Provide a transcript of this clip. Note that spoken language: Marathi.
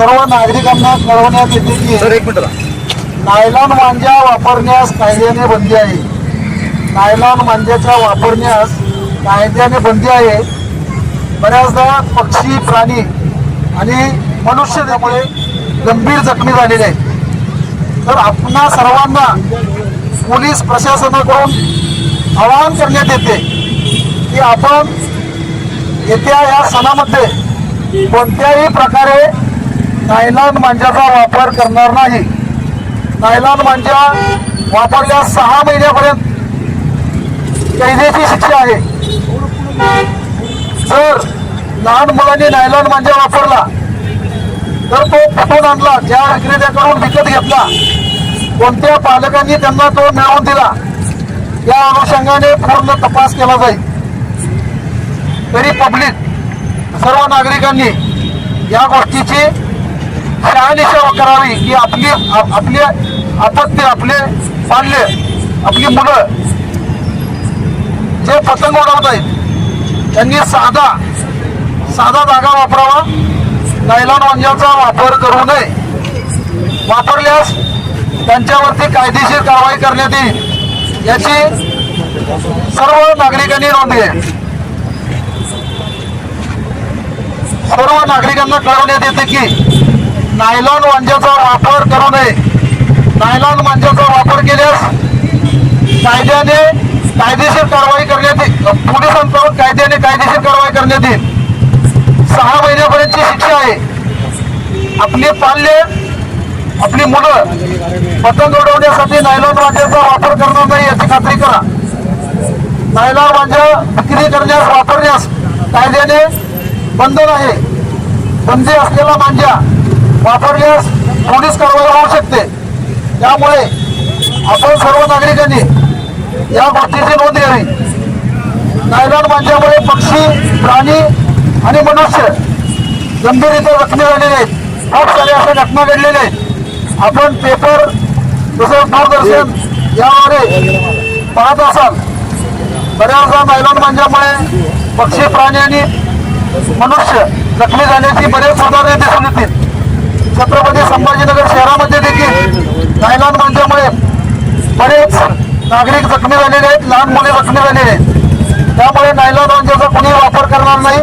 सर्व नागरिकांना कळवण्यात येते की सर एक मिनिट नायलॉन मांजा वापरण्यास कायद्याने बंदी आहे. नायलॉन मांजाच्या वापरण्यास कायद्याने बंदी आहे. बऱ्याचदा पक्षी, प्राणी आणि मनुष्य त्यामुळे गंभीर जखमी झालेले आहेत. तर आपणा सर्वांना पोलीस प्रशासनाकडून आवाहन करण्यात येते की आपण येत्या या सणामध्ये कोणत्याही प्रकारे नायलॉन मांजाचा वापर करणार नाही. नायलॉन मांजा वापरल्यास 6 महिन्यापर्यंत कैदेची शिक्षा आहे. जर लहान मुलांनी नायलॉन मांजा वापरला तर तो फुटून आणला, ज्या विक्रेत्याकडून विकत घेतला, कोणत्या पालकांनी त्यांना तो मिळवून दिला, या अनुषंगाने पूर्ण तपास केला जाईल. तरी पब्लिक, सर्व नागरिकांनी या गोष्टीची शहानिशा करावी की आपली आपत्ती, आपले पाल्य, आपली मुलं जे पतंग उडवत आहेत त्यांनी साधा धागा वापरावा. नायलॉन मांजाचा वापर करू नये. वापरल्यास त्यांच्यावरती कायदेशीर कारवाई करण्यात येईल याची सर्व नागरिकांनी नोंद घ्या. सर्व नागरिकांना कळवण्यात येते की नायलॉन मांजाचा वापर करू नये. नायलॉन मांजाचा वापर केल्यास कायदेशीर कारवाई करण्यात येईल. पोलिसांकडून कायदेशीर कारवाई करण्यात येईल. 6 महिन्यापर्यंतची शिक्षा आहे. आपले पाल्य, आपली मुलं पतंग उडवण्यासाठी नायलॉन मांजाचा वापर करणार नाही याची खात्री करा. नायलॉन मांजा विक्री करण्यास, वापरण्यास कायद्याने बंधन आहे. बंदी असलेला मांजा वापरल्यास पोलीस कारवाई होऊ शकते. त्यामुळे आपण सर्व नागरिकांनी या गोष्टीची नोंद घ्यावी. नायलॉन मांजामुळे पक्षी, प्राणी आणि मनुष्य गंभीररित्या जखमी झालेले आहेत. खूप साऱ्या अशा घटना घडलेल्या आहेत. आपण पेपर, तसंच दूरदर्शन याद्वारे पाहत असाल. बऱ्याचदा नायलॉन मांजामुळे पक्षी, प्राणी आणि मनुष्य जखमी झाल्याची बरेच उदाहरणे दिसून येतील. छत्रपती संभाजीनगर शहरामध्ये देखील नायलॉन मांजामुळे बरेच नागरिक जखमी झालेले आहेत, लहान मुले जखमी झालेले आहेत. त्यामुळे नायलॉन मांजाचा कोणी वापर करणार नाही.